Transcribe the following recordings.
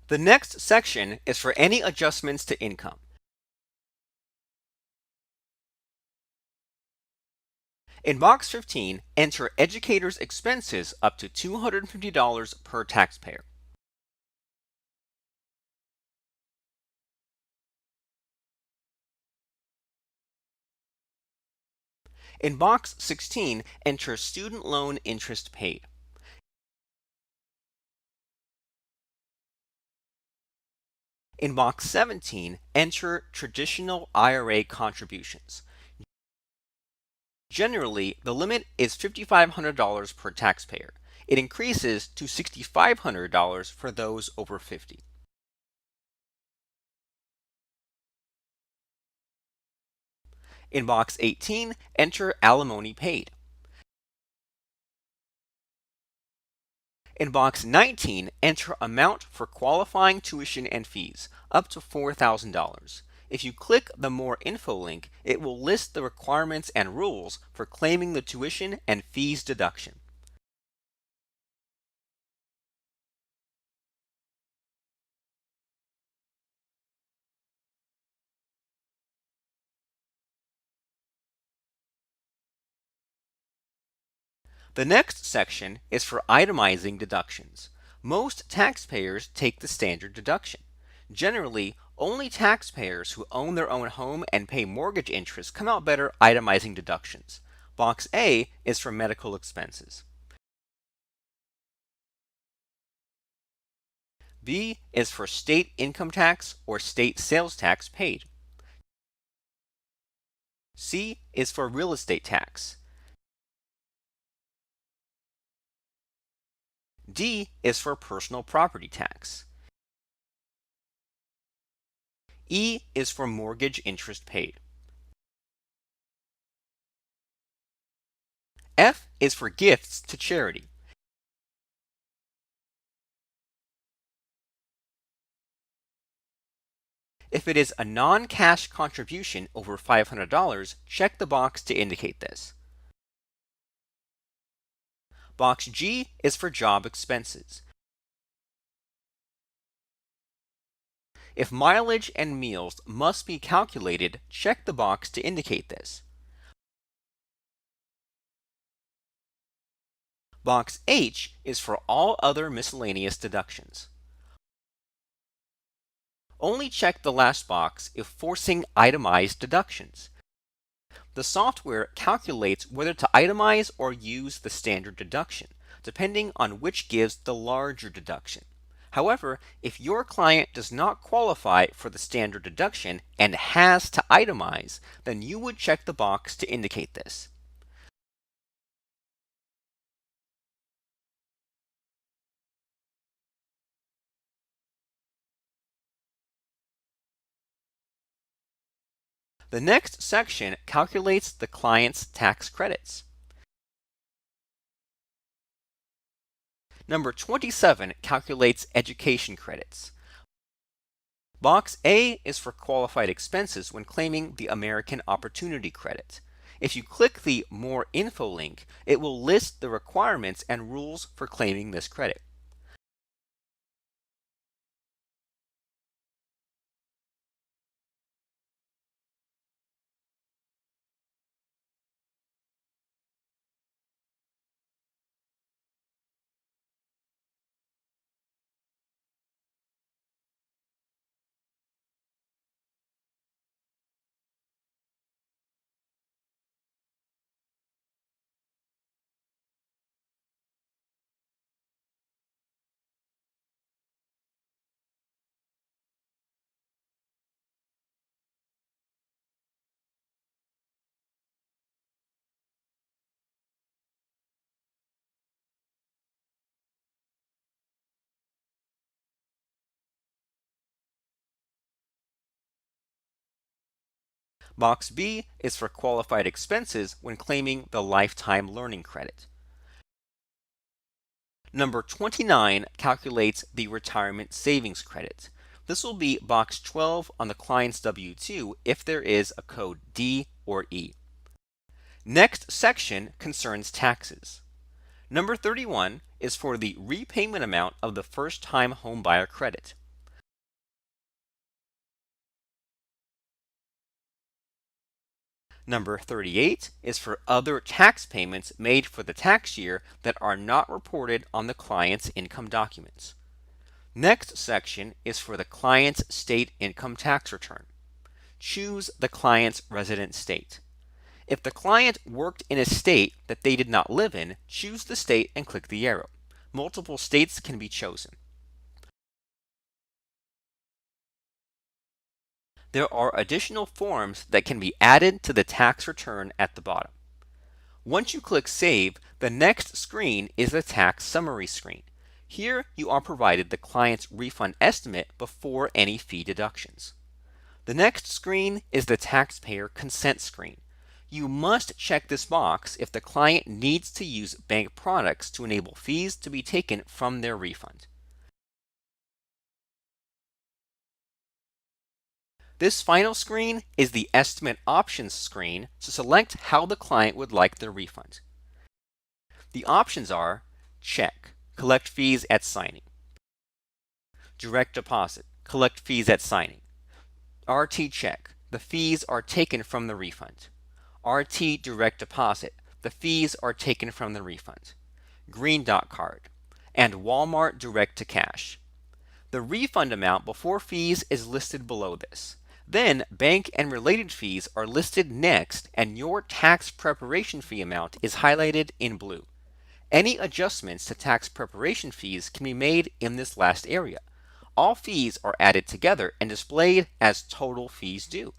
The next section is for any adjustments to income. In box 15, enter educators' expenses up to $250 per taxpayer. In box 16, enter student loan interest paid. In box 17, enter traditional IRA contributions. Generally, the limit is $5,500 per taxpayer. It increases to $6,500 for those over 50. In box 18, enter alimony paid. In box 19, enter amount for qualifying tuition and fees, up to $4,000. If you click the More Info link, it will list the requirements and rules for claiming the tuition and fees deduction. The next section is for itemizing deductions. Most taxpayers take the standard deduction. Generally, only taxpayers who own their own home and pay mortgage interest come out better itemizing deductions. Box A is for medical expenses. B is for state income tax or state sales tax paid. C is for real estate tax. D is for personal property tax. E is for mortgage interest paid. F is for gifts to charity. If it is a non-cash contribution over $500, check the box to indicate this. Box G is for job expenses. If mileage and meals must be calculated, check the box to indicate this. Box H is for all other miscellaneous deductions. Only check the last box if forcing itemized deductions. The software calculates whether to itemize or use the standard deduction, depending on which gives the larger deduction. However, if your client does not qualify for the standard deduction and has to itemize, then you would check the box to indicate this. The next section calculates the client's tax credits. Number 27 calculates education credits. Box A is for qualified expenses when claiming the American Opportunity Credit. If you click the More Info link, it will list the requirements and rules for claiming this credit. Box B is for qualified expenses when claiming the Lifetime Learning Credit. Number 29 calculates the Retirement Savings Credit. This will be box 12 on the client's W-2 if there is a code D or E. Next section concerns taxes. Number 31 is for the repayment amount of the first-time homebuyer credit. Number 38 is for other tax payments made for the tax year that are not reported on the client's income documents. Next section is for the client's state income tax return. Choose the client's resident state. If the client worked in a state that they did not live in, choose the state and click the arrow. Multiple states can be chosen. There are additional forms that can be added to the tax return at the bottom. Once you click Save, the next screen is the tax summary screen. Here you are provided the client's refund estimate before any fee deductions. The next screen is the taxpayer consent screen. You must check this box if the client needs to use bank products to enable fees to be taken from their refund. This final screen is the Estimate Options screen to select how the client would like their refund. The options are Check, collect fees at signing. Direct deposit, collect fees at signing. RT check, the fees are taken from the refund. RT direct deposit, the fees are taken from the refund. Green Dot card, and Walmart direct to cash. The refund amount before fees is listed below this. Then bank and related fees are listed next, and your tax preparation fee amount is highlighted in blue. Any adjustments to tax preparation fees can be made in this last area. All fees are added together and displayed as total fees due.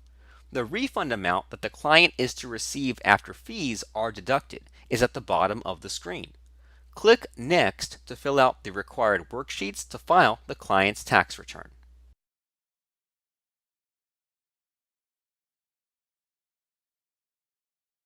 The refund amount that the client is to receive after fees are deducted is at the bottom of the screen. Click Next to fill out the required worksheets to file the client's tax return.